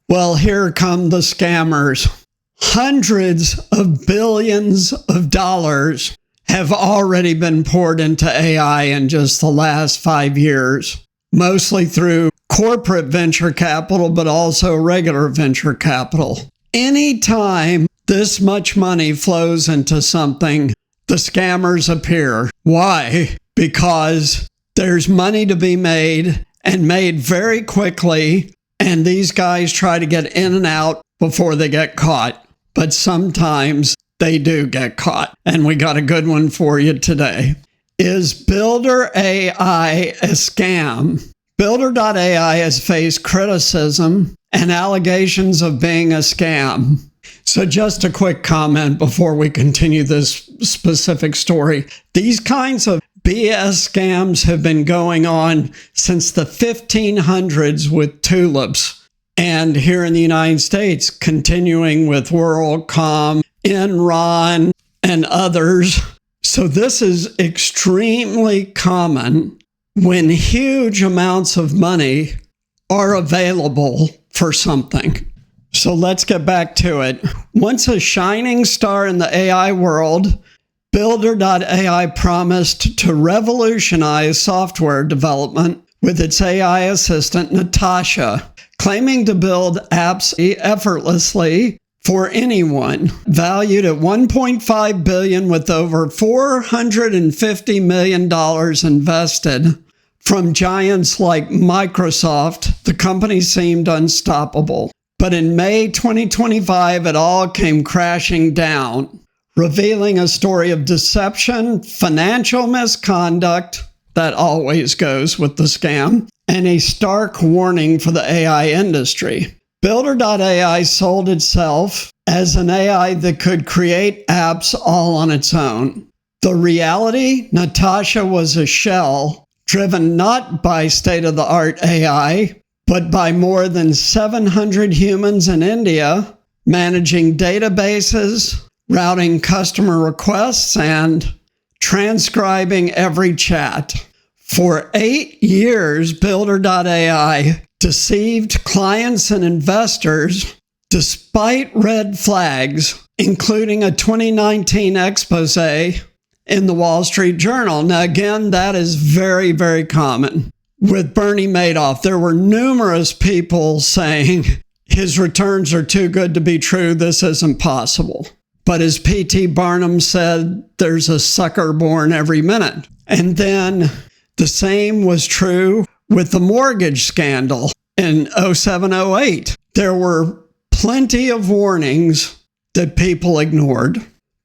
Well, here come the scammers. Hundreds of billions of dollars have already been poured into AI in just the last 5 years, mostly through corporate venture capital, but also regular venture capital. Anytime this much money flows into something, the scammers appear. Why? Because there's money to be made and made very quickly, and these guys try to get in and out before they get caught. But sometimes they do get caught. And we got a good one for you today. Is Builder.ai a scam? Builder.ai has faced criticism and allegations of being a scam. So just a quick comment before we continue this specific story. These kinds of BS scams have been going on since the 1500s with tulips. And here in the United States, continuing with WorldCom, Enron, and others. So this is extremely common when huge amounts of money are available for something. So let's get back to it. Once a shining star in the AI world, Builder.ai promised to revolutionize software development with its AI assistant, Natasha, claiming to build apps effortlessly for anyone, valued at $1.5 billion with over $450 million invested. From giants like Microsoft, the company seemed unstoppable. But in May 2025, it all came crashing down, revealing a story of deception, financial misconduct, that always goes with the scam, and a stark warning for the AI industry. Builder.ai sold itself as an AI that could create apps all on its own. The reality, Natasha was a shell driven not by state-of-the-art AI, but by more than 700 humans in India, managing databases, routing customer requests, and transcribing every chat. For 8 years, Builder.ai deceived clients and investors despite red flags, including a 2019 expose in the Wall Street Journal. Now, again, that is very, very common. With Bernie Madoff, there were numerous people saying his returns are too good to be true, this isn't possible. But as P.T. Barnum said, there's a sucker born every minute. And then the same was true with the mortgage scandal in 07-08. There were plenty of warnings that people ignored,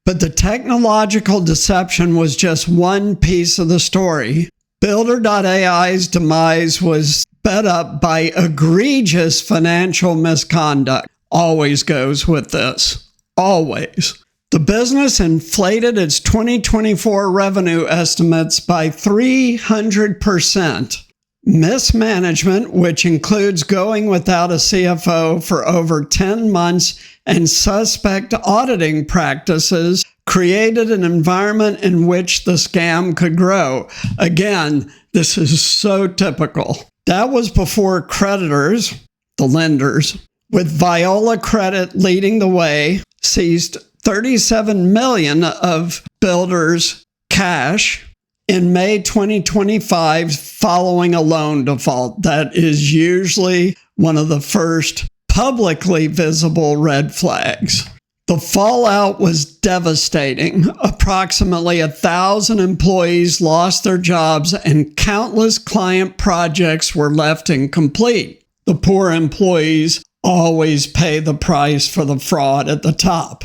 but the technological deception was just one piece of the story. Builder.ai's demise was sped up by egregious financial misconduct. Always goes with this. Always. The business inflated its 2024 revenue estimates by 300%. Mismanagement, which includes going without a CFO for over 10 months and suspect auditing practices, created an environment in which the scam could grow. Again, this is so typical. That was before creditors, the lenders, with Viola Credit leading the way, seized $37 million of Builder's cash in May 2025 following a loan default. That is usually one of the first publicly visible red flags. The fallout was devastating. Approximately 1,000 employees lost their jobs and countless client projects were left incomplete. The poor employees always pay the price for the fraud at the top.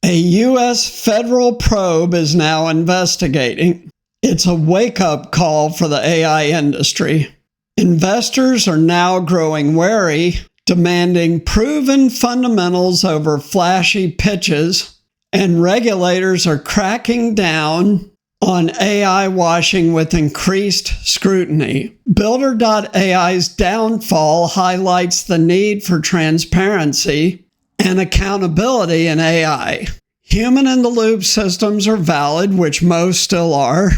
A U.S. federal probe is now investigating. It's a wake-up call for the AI industry. Investors are now growing wary, demanding proven fundamentals over flashy pitches, and regulators are cracking down on AI washing with increased scrutiny. Builder.ai's downfall highlights the need for transparency and accountability in AI. Human-in-the-loop systems are valid, which most still are,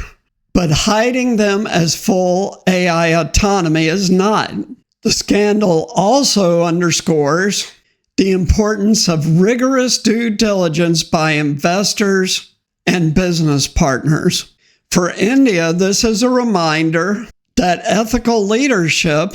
but hiding them as full AI autonomy is not. The scandal also underscores the importance of rigorous due diligence by investors and business partners. For India, this is a reminder that ethical leadership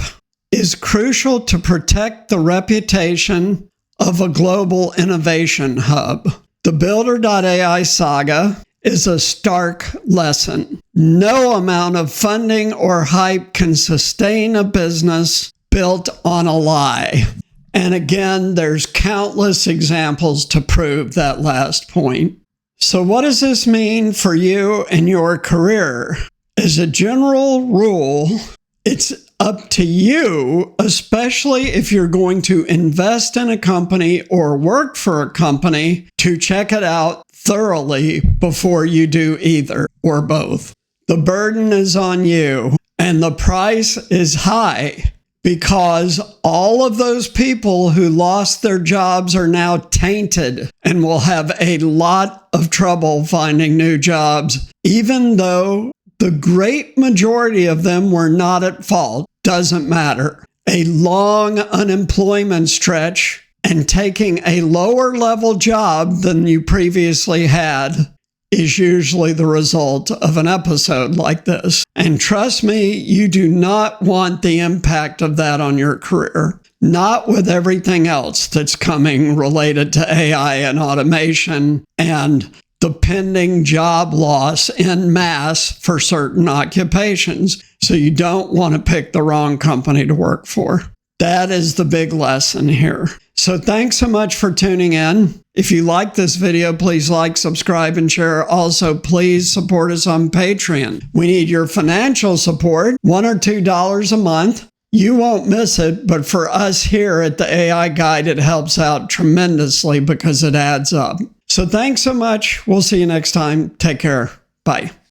is crucial to protect the reputation of a global innovation hub. The Builder.ai saga is a stark lesson. No amount of funding or hype can sustain a business built on a lie. And again, there's countless examples to prove that last point. So what does this mean for you and your career? As a general rule, it's up to you, especially if you're going to invest in a company or work for a company, to check it out thoroughly before you do either or both. The burden is on you, and the price is high because all of those people who lost their jobs are now tainted and will have a lot of trouble finding new jobs, even though the great majority of them were not at fault. Doesn't matter. A long unemployment stretch and taking a lower level job than you previously had is usually the result of an episode like this. And trust me, you do not want the impact of that on your career. Not with everything else that's coming related to AI and automation and the pending job loss en masse for certain occupations. So you don't want to pick the wrong company to work for. That is the big lesson here. So thanks so much for tuning in. If you like this video, please like, subscribe, and share. Also, please support us on Patreon. We need your financial support, $1 or $2 a month. You won't miss it, but for us here at the AI Guide, it helps out tremendously because it adds up. So thanks so much. We'll see you next time. Take care. Bye.